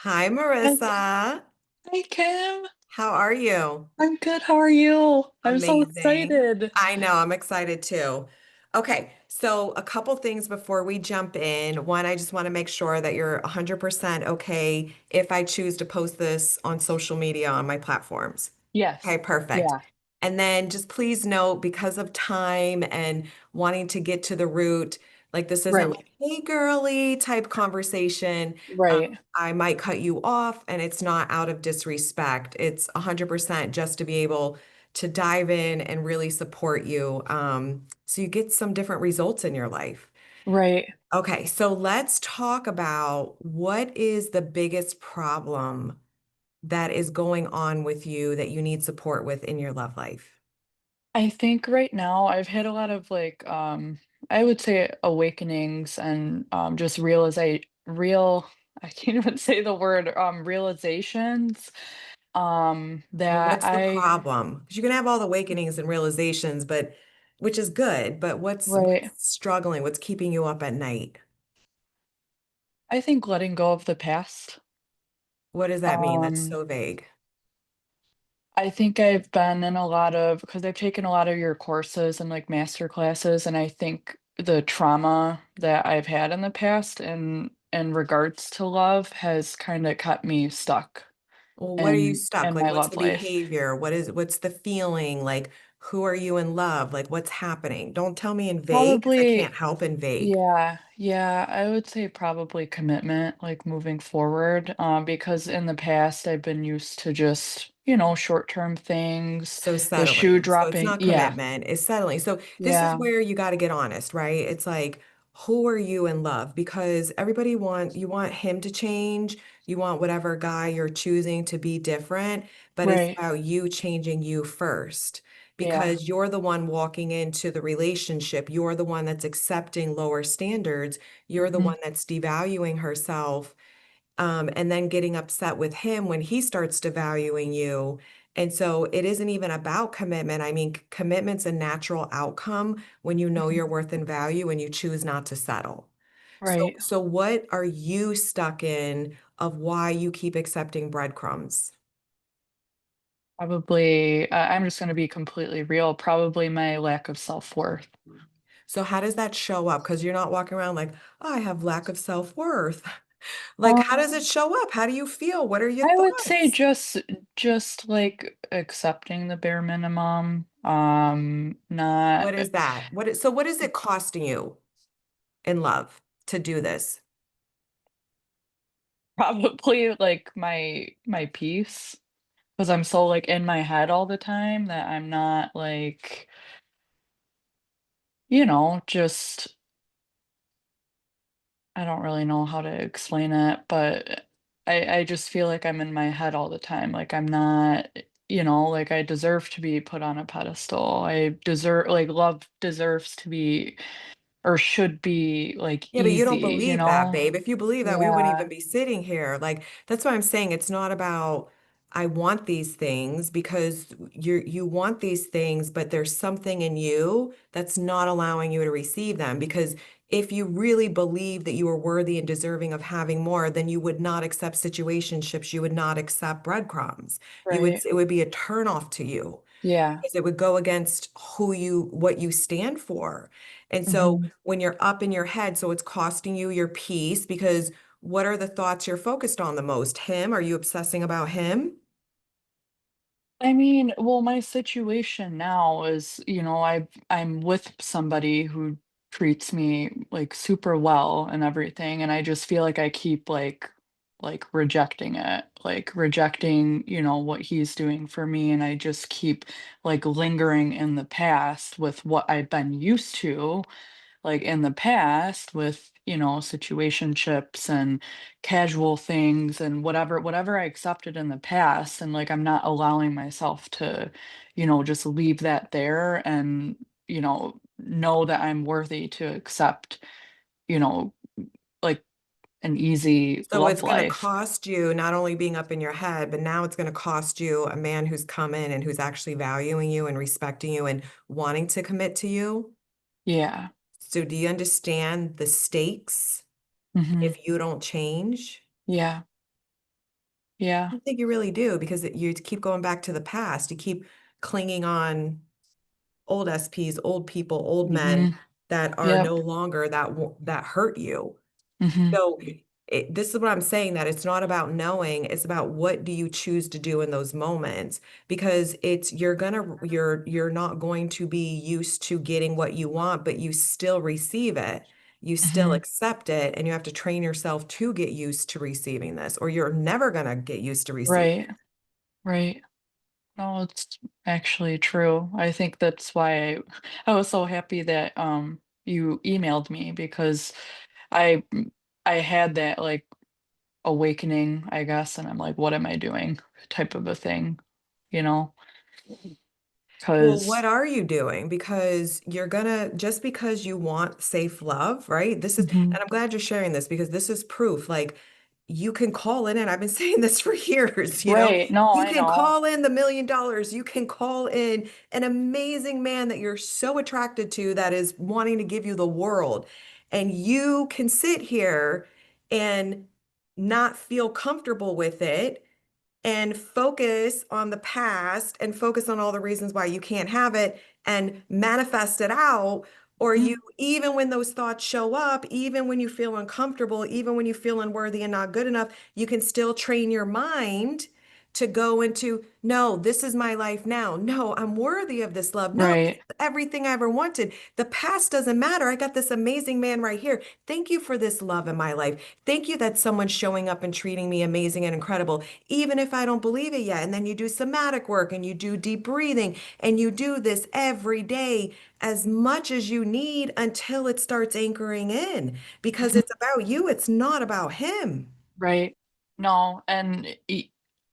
Hi, Hi, Marissa. hi, Kim. How are you? I'm good. How are you? I'm so Amazing. excited. I know, I'm excited too. Okay, so a couple things before we jump in. One, I just want to make sure that you're 100% okay if I choose to post this on social media on my platforms. Yes. Okay, perfect. Yeah. And then just please note, because of time and wanting to get to the root, like this isn't Right. like, hey, girly type conversation. Right. I might cut you off, and it's not out of disrespect. It's 100% just to be able to dive in and really support you, so you get some different results in your life. Right. Okay, so let's talk about what is the biggest problem that is going on with you that you need support with in your love life. I think right now I've had a lot of I would say awakenings and just real I can't even say the word realizations Well, that what's the I problem? Because you can have all the awakenings and realizations, but which is good, but what's right. struggling? What's keeping you up at night? I think letting go of the past. What does that mean? That's Um so vague. I think I've been in a lot of because I've taken a lot of your courses and like master classes, and I think the trauma that I've had in the past in regards to love has kind of kept me stuck Well, what are you stuck? in Like, my what's the love life. behavior? What's the feeling? Like, who are you in love? Like, what's happening? Don't tell me in vague because I Probably, can't help in vague. yeah, I would say probably commitment, like moving forward, because in the past I've been used to just, short-term things, So the shoe settling. So it's dropping. not Yeah, commitment, it's settling. So this is yeah, where you got to get honest, right? It's like, who are you in love? Because you want him to change, you want whatever guy you're choosing to be different, but it's right, about you changing you first. yeah, Because you're the one walking into the relationship. You're the one that's accepting lower standards. You're the mhm, one that's devaluing herself, and then getting upset with him when he starts devaluing you. And so it isn't even about commitment. I mean, commitment's a natural outcome when you know mhm, your worth and value and you choose not to settle. So, right. so what are you stuck in of why you keep accepting breadcrumbs? Probably, I'm just gonna be completely real, probably my lack of self-worth. So how does that show up? Because you're not walking around like, oh, I have lack of self-worth. Like, how does it Um, show up? How do you feel? What are your I would say thoughts? just like accepting the bare minimum, not What is that? What is it costing you in love to do this? probably like my peace, because I'm so like in my head all the time that I'm not like, just I don't really know how to explain it, but I just feel like I'm in my head all the time. Like I'm not, like I deserve to be put on a pedestal. I deserve like love deserves to be or should be like Yeah, but you don't easy, you believe that, know? babe. If you believe that, we wouldn't Yeah, even be sitting here. Like, that's why I'm saying it's not about I want these things, because you want these things, but there's something in you that's not allowing you to receive them. Because if you really believe that you are worthy and deserving of having more, then you would not accept situationships. You would not accept breadcrumbs. right. It would be a turnoff to you, Yeah. because it would go against what you stand for. And so Mhm. when you're up in your head, so it's costing you your peace, because what are the thoughts you're focused on the most? Him? Are you obsessing about him? I mean, well, my situation now is, I'm with somebody who treats me like super well and everything, and I just feel like I keep like rejecting it, like rejecting, what he's doing for me, and I just keep like lingering in the past with what I've been used to like in the past with, situationships and casual things and whatever I accepted in the past. And like I'm not allowing myself to, just leave that there and, know that I'm worthy to accept, you know, like an easy So love it's going to life. cost you not only being up in your head, but now it's going to cost you a man who's come in and who's actually valuing you and respecting you and wanting to commit to you. Yeah. So do you understand the stakes Hmm. if you don't change? Yeah. Yeah. I think you really do because you keep going back to the past. You keep clinging on old SPs, old people, old men Hmm. that are no Yep. longer that hurt you. Hmm. So this is what I'm saying, that it's not about knowing, it's about what do you choose to do in those moments, because you're not going to be used to getting what you want, but you still receive it. You still Hmm. accept it, and you have to train yourself to get used to receiving this, or you're never going to get used to receiving. Right. Right. No, it's actually true. I think that's why I was so happy that you emailed me because I I had that like awakening, I guess, and I'm like, what am I doing? Type of a thing, you know? Well, what Because are you doing? Because you're gonna, just because you want safe love, right? This is, Mhm. and I'm glad you're sharing this because this is proof. Like, you can call in, and I've been saying this for years, Right. No, you I can know. call in the $1 million. You can call in an amazing man that you're so attracted to that is wanting to give you the world. And you can sit here and not feel comfortable with it and focus on the past and focus on all the reasons why you can't have it and manifest it out. Or Mhm. you, even when those thoughts show up, even when you feel uncomfortable, even when you feel unworthy and not good enough, you can still train your mind to go into, no, this is my life now. No, I'm worthy of this love. No, this Right. is everything I ever wanted. The past doesn't matter. I got this amazing man right here. Thank you for this love in my life. Thank you that someone's showing up and treating me amazing and incredible, even if I don't believe it yet. And then you do somatic work and you do deep breathing and you do this every day as much as you need until it starts anchoring in, because Mhm. it's about you. It's not about him. Right. No, and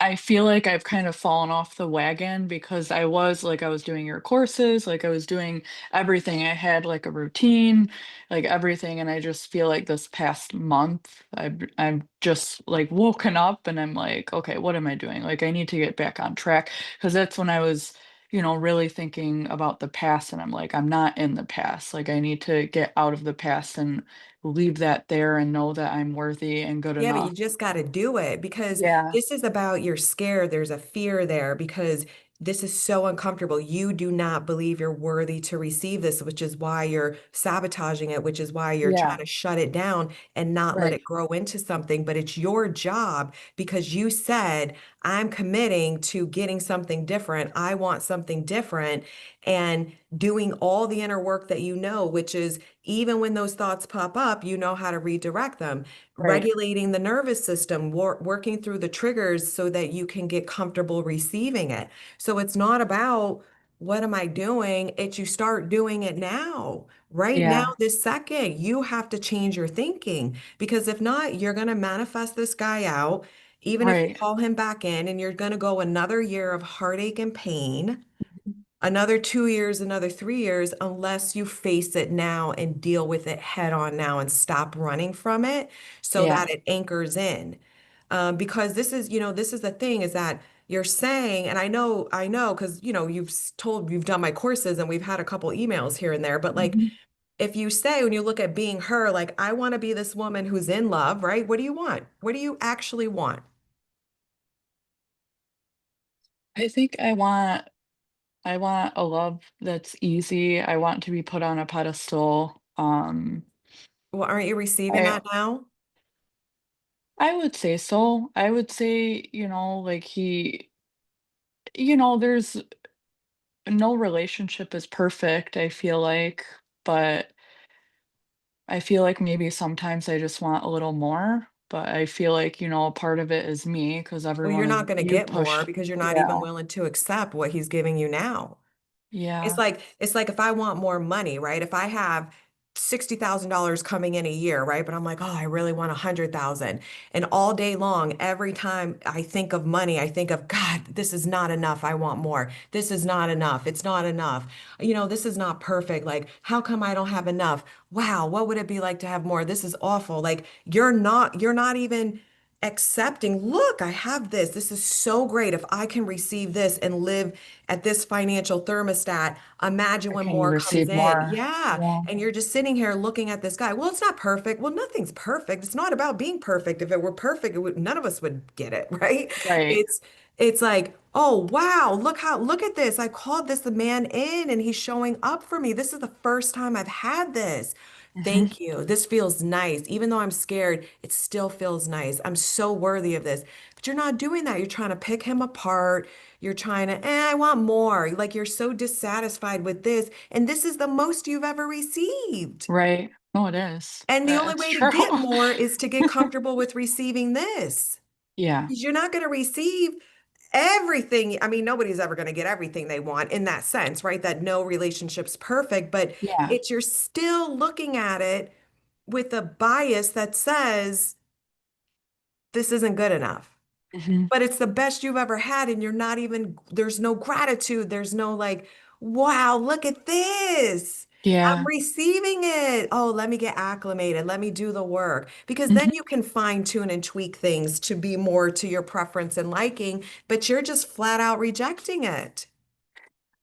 I feel like I've kind of fallen off the wagon because I was doing your courses, like I was doing everything. I had like a routine, like everything, and I just feel like this past month I've just like woken up and I'm like, okay, what am I doing? Like I need to get back on track because that's when I was, really thinking about the past and I'm like, I'm not in the past. Like I need to get out of the past and leave that there and know that I'm worthy and good Yeah, but enough. you just got to do it because Yeah. this is about, you're scared. There's a fear there because this is so uncomfortable. You do not believe you're worthy to receive this, which is why you're sabotaging it, which is why you're trying Yeah. to shut it down and not let Right. it grow into something. But it's your job because you said, I'm committing to getting something different. I want something different. And doing all the inner work that you know, which is even when those thoughts pop up, you know how to redirect them, Right. regulating the nervous system, working through the triggers so that you can get comfortable receiving it. So it's not about what am I doing? It's you start doing it now. Right now, Yeah. this second, you have to change your thinking because if not, you're going to manifest this guy out, even if you Right. call him back in, and you're going to go another year of heartache and pain, another 2 years, another 3 years, unless you face it now and deal with it head on now and stop running from it so Yeah. that it anchors in. Because this is the thing, is that you're saying, and I know, because, you've done my courses and we've had a couple emails here and there, but like, Mhm. if you say, when you look at being her, like, I want to be this woman who's in love, right? What do you want? What do you actually want? I think I want a love that's easy. I want to be put on a pedestal. Well, aren't you receiving I that now? I would say so. I would say, like there's no relationship is perfect, I feel like, but I feel like maybe sometimes I just want a little more, but I feel like, a part of it is me because Well, you're everyone is not going to you get more pushed. because you're not even Yeah. willing to accept what he's giving you now. Yeah. It's like if I want more money, right? If I have $60,000 coming in a year, right? But I'm like, oh, I really want 100,000. And all day long, every time I think of money, I think of, God, this is not enough. I want more. This is not enough. It's not enough. This is not perfect. Like, how come I don't have enough? Wow, what would it be like to have more? This is awful. Like, you're not even accepting, look, I have this. This is so great. If I can receive this and live at this financial thermostat, imagine Or when can you more comes receive in. more? Yeah. Yeah. And you're just sitting here looking at this guy. Well, it's not perfect. Well, nothing's perfect. It's not about being perfect. If it were perfect, none of us would get it, right? Right. It's it's like, oh wow, look at this. I called this man in and he's showing up for me. This is the first time I've had this. Hmm. Thank you. This feels nice. Even though I'm scared, it still feels nice. I'm so worthy of this. But you're not doing that. You're trying to pick him apart. You're trying to, I want more. Like you're so dissatisfied with this. And this is the most you've ever received. Right. No, it is. And the only It's way to true. get more is to get comfortable with receiving this. Yeah. Because you're not going to receive everything. I mean, nobody's ever going to get everything they want in that sense, right? That no relationship's perfect, but Yeah. it's you're still looking at it with a bias that says this isn't good enough. Hmm. But it's the best you've ever had, and you're not even, there's no gratitude. There's no like, wow, look at this. I'm Yeah. receiving it. Oh, let me get acclimated. Let me do the work. Because then Hmm. you can fine tune and tweak things to be more to your preference and liking, but you're just flat out rejecting it.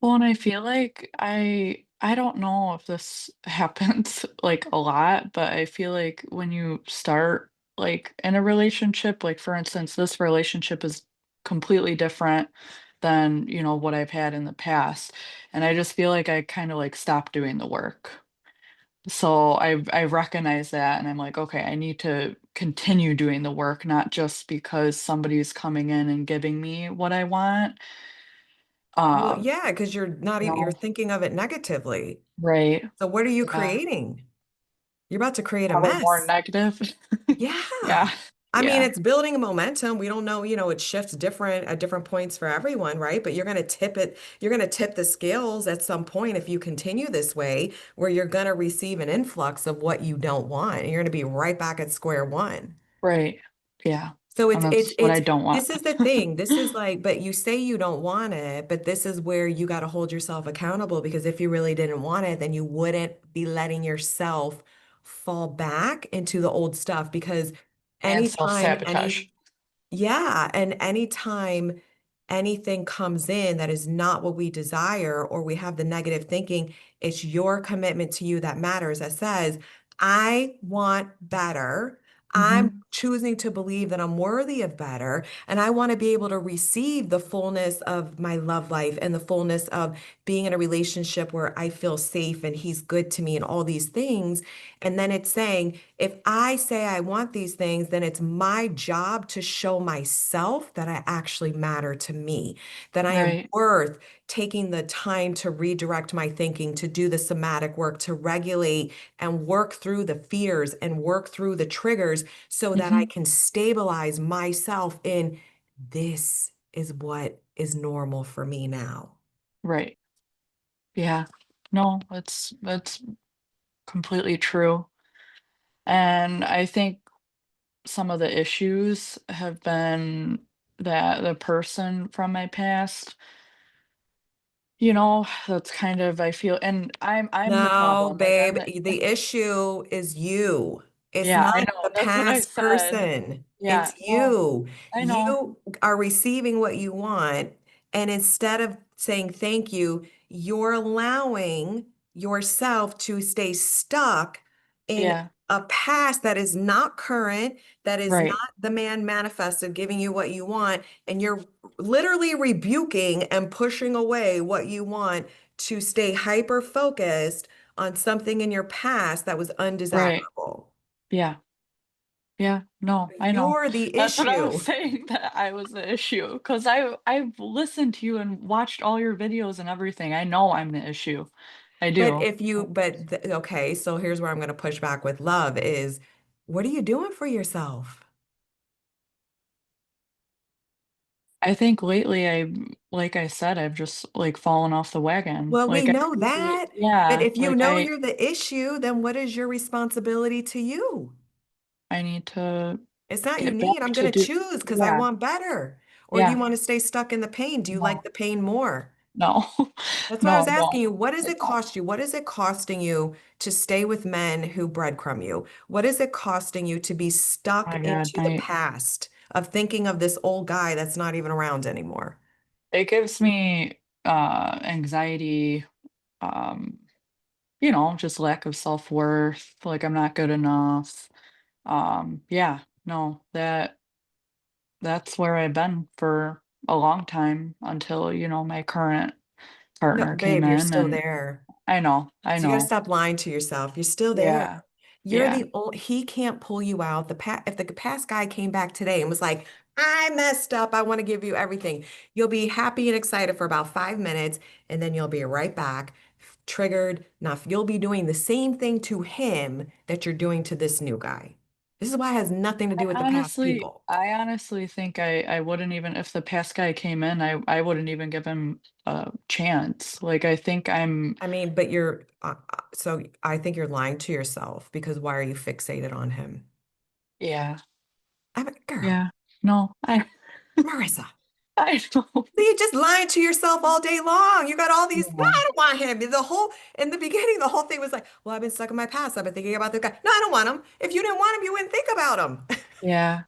Well, and I feel like I don't know if this happens like a lot, but I feel like when you start like in a relationship, like for instance, this relationship is completely different than, what I've had in the past. And I just feel like I kind of like stopped doing the work. So I recognize that and I'm like, okay, I need to continue doing the work, not just because somebody's coming in and giving me what I want. Well, Um, yeah, because you're not you even, you're know, thinking of it negatively. right. So what are you Yeah. creating? You're about to create a Probably more mess. negative. Yeah. Yeah. I mean, Yeah. it's building a momentum. We don't know, it shifts different at different points for everyone, right? But you're going to tip the scales at some point if you continue this way, where you're going to receive an influx of what you don't want. And you're going to be right back at square one. Right. Yeah. So And that's what I don't want. this is the thing. This is like, but you say you don't want it, but this is where you got to hold yourself accountable because if you really didn't want it, then you wouldn't be letting yourself fall back into the old stuff because And anytime self-sabotage. yeah, and anytime anything comes in that is not what we desire, or we have the negative thinking, it's your commitment to you that matters that says, I want better. I'm Hmm. choosing to believe that I'm worthy of better, and I want to be able to receive the fullness of my love life and the fullness of being in a relationship where I feel safe and he's good to me and all these things. And then it's saying, if I say I want these things, then it's my job to show myself that I actually matter to me, that I am Right. worth taking the time to redirect my thinking, to do the somatic work, to regulate and work through the fears and work through the triggers so that I Hmm. can stabilize myself in this is what is normal for me now. Right. Yeah. No, that's completely true. And I think some of the issues have been that the person from my past, that's kind of I feel and I'm the No, problem. Like I'm babe, the the issue is you. It's Yeah, I not know. the That's what I past said. person. Yeah, It's no, you. I know. You are receiving what you want. And instead of saying thank you, you're allowing yourself to stay stuck in Yeah, a past that is not current, that is not right, the man manifested giving you what you want. And you're literally rebuking and pushing away what you want to stay hyper focused on something in your past that was right. undesirable. Yeah, yeah, no, I know. You're the That's what I was issue. saying, that I was the issue because I've listened to you and watched all your videos and everything. I know I'm the issue. I But do. if you, but okay, so here's where I'm going to push back with love is what are you doing for yourself? I think lately like I said, I've just like fallen off the wagon. Well, we Like I know really, that, but yeah, if you like know you're the issue, then what is your responsibility to you? I need to It's not you get back need, I'm to going to do, choose because I yeah, want better. Or do you yeah, want to stay stuck in the pain? Do you like no. the pain more? No, That's why I was no, asking you, no, what does I it don't. cost you? What is it costing you to stay with men who breadcrumb you? What is it costing you to be Oh stuck my God, into the past of thinking of this old guy that's not even around anymore? it gives me anxiety, um, just lack of self-worth, like I'm not good enough. Yeah, no, that's where I've been for a long time until, my current No, partner came babe, you're in still and there. I know, I So you got to know. stop lying to yourself. You're still there. Yeah. You're Yeah. the only, he can't pull you out. If the past guy came back today and was like, I messed up, I want to give you everything, you'll be happy and excited for about 5 minutes, and then you'll be right back, triggered. Now, you'll be doing the same thing to him that you're doing to this new guy. This is why it has nothing to do with the past people. I honestly think I wouldn't even if the past guy came in, I wouldn't even give him a chance. Like I think I'm I mean, but so I think you're lying to yourself because why are you fixated on him? yeah, I mean, girl, yeah. No, Marissa. I know. So you're just lying to yourself all day long. You got all these, no, Yeah. I don't want him. In the beginning, the whole thing was like, well, I've been stuck in my past. I've been thinking about this guy. No, I don't want him. If you didn't want him, you wouldn't think about him. Yeah.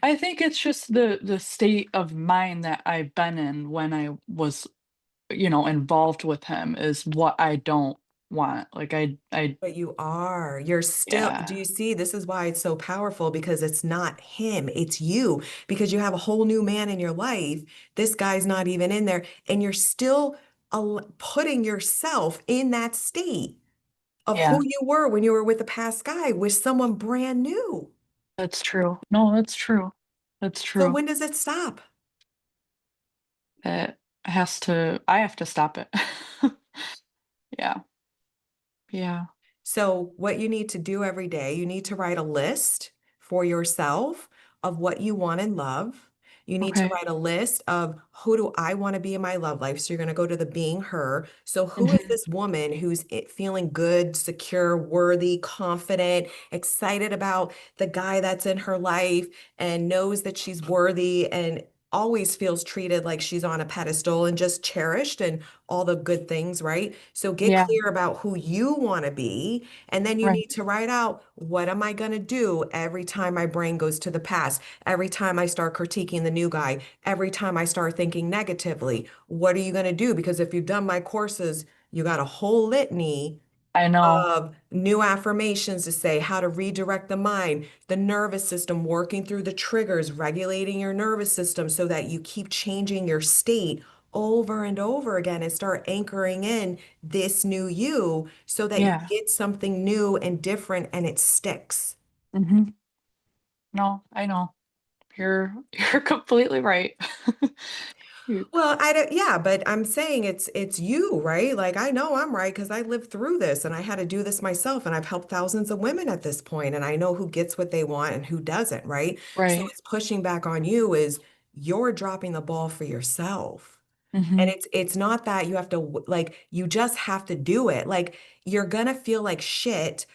I think it's just the state of mind that I've been in when I was, involved with him is what I don't want. Like I But you are. You're still, do yeah. you see? This is why it's so powerful because it's not him, it's you. Because you have a whole new man in your life. This guy's not even in there. And you're still putting yourself in that state of who Yeah, you were when you were with the past guy with someone brand new. that's true. No, that's true. That's So true. when does it stop? I have to stop it. Yeah. Yeah. So, what you need to do every day, you need to write a list for yourself of what you want in love. You need to Okay. write a list of who do I want to be in my love life. So, you're going to go to the being her. So, who is Mhm. this woman who's feeling good, secure, worthy, confident, excited about the guy that's in her life and knows that she's worthy and always feels treated like she's on a pedestal and just cherished and all the good things, right? So get Yeah, clear about who you want to be. And then you right. need to write out what am I going to do every time my brain goes to the past, every time I start critiquing the new guy, every time I start thinking negatively. What are you going to do? Because if you've done my courses, you got a whole litany I know. of new affirmations to say how to redirect the mind, the nervous system, working through the triggers, regulating your nervous system so that you keep changing your state over and over again and start anchoring in this new you so that you Yeah. get something new and different and it sticks. Mhm. No, I know. You're you're completely right. You Well, I don't, yeah, but I'm saying it's you, right? Like I know I'm right because I lived through this and I had to do this myself and I've helped thousands of women at this point and I know who gets what they want and who doesn't, right? So right. it's pushing back on you is you're dropping the ball for yourself. And Mhm. it's not that you have to like you just have to do it. Like you're gonna feel like shit,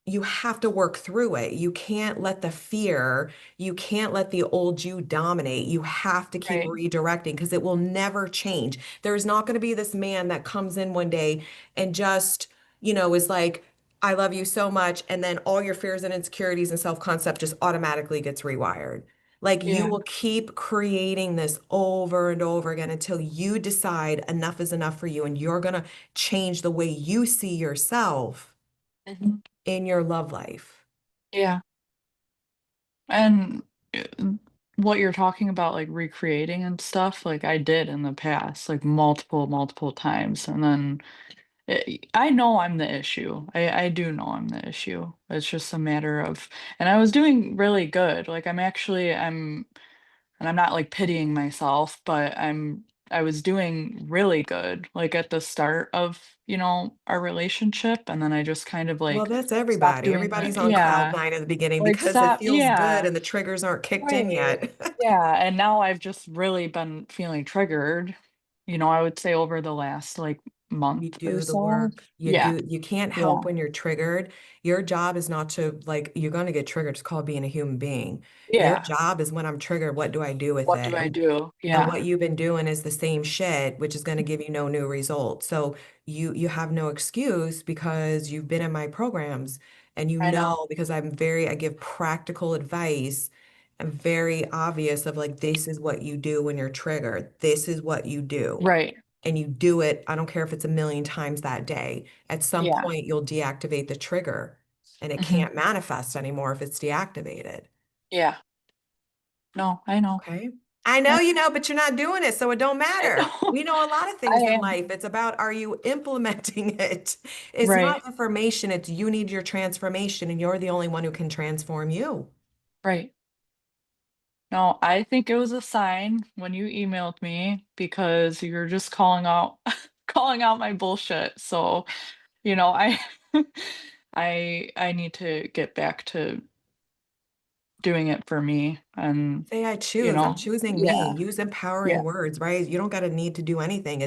you have to work through it. You can't let the fear, you can't let the old you dominate. You have to keep Right. redirecting because it will never change. There's not going to be this man that comes in one day and just, is like, I love you so much. And then all your fears and insecurities and self-concept just automatically gets rewired. Like you Yeah. will keep creating this over and over again until you decide enough is enough for you and you're going to change the way you see yourself Mhm. in your love life. Yeah. And what you're talking about, like recreating and stuff, like I did in the past, like multiple, multiple times. And then I know I'm the issue. I do know I'm the issue. It's just a matter of, and I was doing really good. Like and I'm not like pitying myself, but I was doing really good, like at the start of, our relationship. And then I just kind of Well, like that's stopped everybody. doing that. Everybody's on cloud Yeah. nine at the beginning Like because it stop. feels good Yeah. and the triggers aren't kicked in Right. yet. Yeah, and now I've just really been feeling triggered, I would say over the last, like, You month or do the so. work. You Yeah, do, you can't yeah, help when you're triggered. Your job is not to like, you're going to get triggered. It's called being a human being. Your yeah. job is when I'm triggered, what do I do with What do it? I do? And Yeah, what you've been doing is the same shit, which is going to give you no new results. So you have no excuse because you've been in my programs and I know. because I give practical advice. I'm very obvious of like, this is what you do when you're triggered. This is what you do. Right. And you do it, I don't care if it's a million times that day. At some Yeah. point, you'll deactivate the trigger and it Hmm. can't manifest anymore if it's deactivated. Yeah. No, I know. Okay. I know I you know, but you're not doing it, so it don't I matter. know. We know a lot of I things in am. life. It's about are you implementing it? It's Right. not information, it's you need your transformation, and you're the only one who can transform you. Right. No, I think it was a sign when you emailed me because you're just calling out calling out my bullshit. So, I I need to get back to doing it for me and, Say I choose. I'm choosing me. yeah, Use yeah, empowering words, right? You don't got to need to do anything.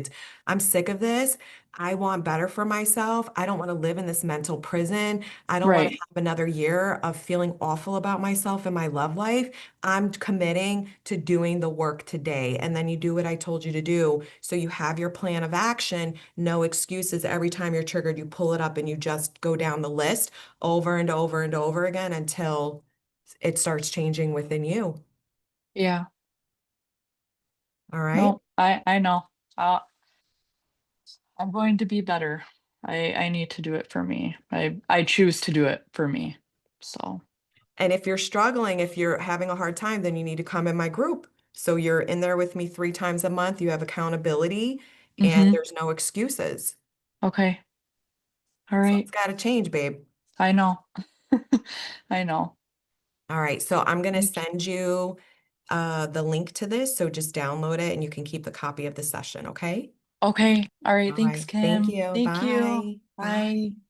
I'm sick of this. I want better for myself. I don't want to live in this mental prison. I don't want to right. have another year of feeling awful about myself and my love life. I'm committing to doing the work today. And then you do what I told you to do. So you have your plan of action, no excuses. Every time you're triggered, you pull it up and you just go down the list over and over and over again until it starts changing within you. Yeah. All right. No, I know. Uh, I'm going to be better. I need to do it for me. I choose to do it for me. So, And if you're struggling, if you're having a hard time, then you need to come in my group. So you're in there with me 3 times a month. You have accountability and mhm. there's no excuses. Okay. All So right. it's got to change, babe. I know. I know. All right. So I'm going to Thank you. send you the link to this. So just download it and you can keep the copy of the session. Okay. Okay. All right. All Thanks, right. Thank Kim. you. Thank you. Bye. Bye. Bye.